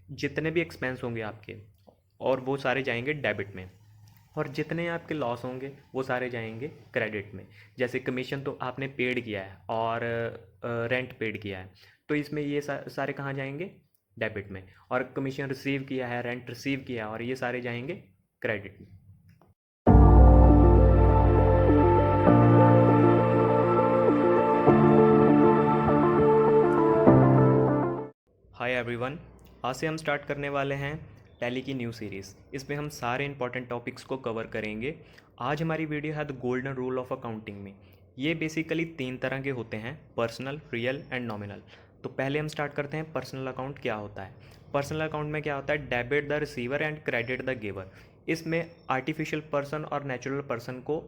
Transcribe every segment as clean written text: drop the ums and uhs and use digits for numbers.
जितने भी एक्सपेंस होंगे आपके और वो सारे जाएंगे डेबिट में, और जितने आपके लॉस होंगे वो सारे जाएंगे क्रेडिट में। जैसे कमीशन तो आपने पेड किया है और रेंट पेड किया है, तो इसमें ये सारे कहाँ जाएंगे? डेबिट में। और कमीशन रिसीव किया है, रेंट रिसीव किया है, और ये सारे जाएंगे क्रेडिट में। हाय एवरीवन, आज से हम स्टार्ट करने वाले हैं टैली की न्यू सीरीज़। इसमें हम सारे इंपॉर्टेंट टॉपिक्स को कवर करेंगे। आज हमारी वीडियो है the golden rule of accounting में। ये बेसिकली 3 तरह के होते हैं, पर्सनल, रियल एंड नॉमिनल। तो पहले हम स्टार्ट करते हैं पर्सनल अकाउंट क्या होता है। पर्सनल अकाउंट में क्या होता है? Debit the receiver and credit the giver. इसमें आर्टिफिशियल पर्सन और नेचुरल पर्सन को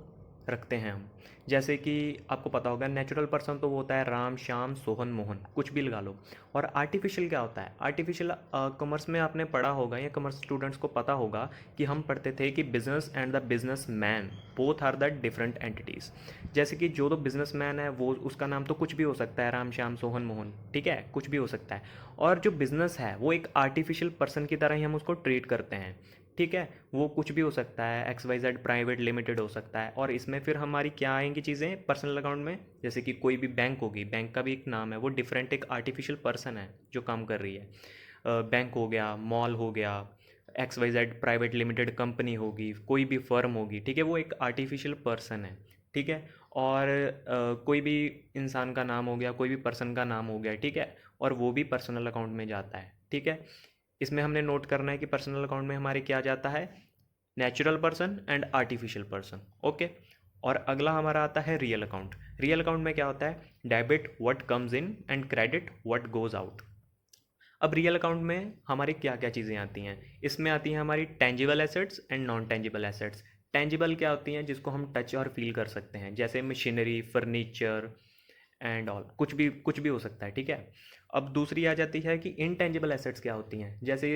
रखते हैं हम। जैसे कि आपको पता होगा, नेचुरल पर्सन तो वो होता है राम, श्याम, सोहन, मोहन, कुछ भी लगा लो। और आर्टिफिशियल क्या होता है? आर्टिफिशियल कॉमर्स में आपने पढ़ा होगा या कॉमर्स स्टूडेंट्स को पता होगा कि हम पढ़ते थे कि business and the business man both are the different entities. जैसे कि जो तो बिजनेस मैन है वो, उसका नाम तो कुछ भी हो सकता है, राम, श्याम, सोहन, मोहन, ठीक है, कुछ भी हो सकता है। और जो बिजनेस है वो एक आर्टिफिशियल पर्सन की तरह ही हम उसको ट्रीट करते हैं, ठीक है। वो कुछ भी हो सकता है, X Y Z private limited हो सकता है। और इसमें फिर हमारी क्या आएंगी चीज़ें पर्सनल अकाउंट में? जैसे कि कोई भी बैंक होगी, बैंक का भी एक नाम है, वो डिफरेंट एक आर्टिफिशियल पर्सन है जो काम कर रही है। बैंक हो गया, मॉल हो गया, X Y Z private limited company होगी, कोई भी फर्म होगी, ठीक है, वो एक आर्टिफिशियल पर्सन है, ठीक है। और कोई भी इंसान का नाम हो गया, कोई भी पर्सन का नाम हो गया, ठीक है, और वो भी पर्सनल अकाउंट में जाता है, ठीक है। इसमें हमने नोट करना है कि पर्सनल अकाउंट में हमारे क्या जाता है? Natural person and artificial person, okay. और अगला हमारा आता है रियल अकाउंट। रियल अकाउंट में क्या होता है? Debit what comes in and credit what goes out. अब रियल अकाउंट में हमारी क्या क्या चीज़ें आती हैं? इसमें आती हैं हमारी tangible assets and non tangible assets. Tangible क्या होती हैं? जिसको हम टच और फील कर सकते हैं, जैसे मशीनरी, फर्नीचर एंड ऑल, कुछ भी हो सकता है, ठीक है। अब दूसरी आ जाती है कि इनटेंजिबल एसेट्स क्या होती हैं। जैसे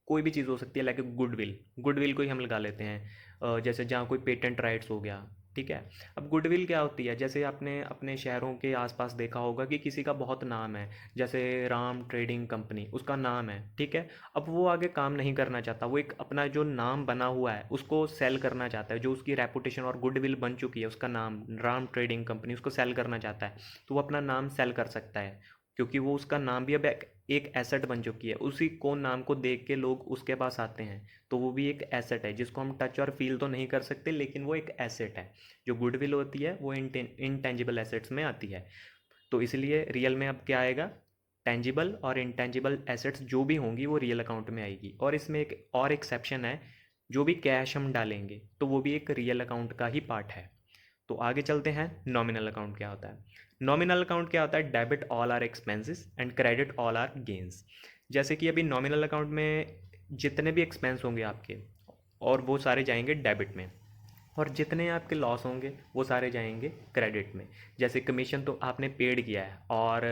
कोई भी चीज़ हो सकती है, लाइक गुडविल, गुडविल को ही हम लगा लेते हैं। जैसे जहाँ कोई पेटेंट राइट्स हो गया, ठीक है। अब गुडविल क्या होती है? जैसे आपने अपने शहरों के आसपास देखा होगा कि किसी का बहुत नाम है, जैसे राम ट्रेडिंग कंपनी, उसका नाम है, ठीक है। अब वो आगे काम नहीं करना चाहता, वो एक अपना जो नाम बना हुआ है उसको सेल करना चाहता है, जो उसकी रेपुटेशन और गुडविल बन चुकी है, उसका नाम राम ट्रेडिंग कंपनी, उसको सेल करना चाहता है। तो वो अपना नाम सेल कर सकता है, क्योंकि वो उसका नाम भी अब एक एसेट बन चुकी है। उसी को नाम को देख के लोग उसके पास आते हैं, तो वो भी एक एसेट है जिसको हम टच और फील तो नहीं कर सकते, लेकिन वो एक एसेट है। जो गुडविल होती है वो इनटेंजिबल एसेट्स में आती है। तो इसलिए रियल में अब क्या आएगा? टेंजिबल और इनटेंजिबल एसेट्स जो भी होंगी वो रियल अकाउंट में आएगी। और इसमें एक और एक्सेप्शन है, जो भी कैश हम डालेंगे तो वो भी एक रियल अकाउंट का ही पार्ट है। तो आगे चलते हैं, नॉमिनल अकाउंट क्या होता है। नॉमिनल अकाउंट क्या होता है? Debit all are expenses and credit all are gains. जैसे कि अभी नॉमिनल अकाउंट में जितने भी एक्सपेंस होंगे आपके और वो सारे जाएंगे डेबिट में, और जितने आपके लॉस होंगे वो सारे जाएंगे क्रेडिट में। जैसे कमीशन तो आपने पेड किया है और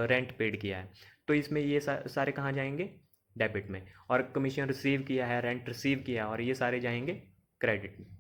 रेंट पेड किया है, तो इसमें ये सारे कहाँ जाएंगे? डेबिट में। और कमीशन रिसीव किया है, रेंट रिसीव किया है, और ये सारे जाएंगे क्रेडिट में।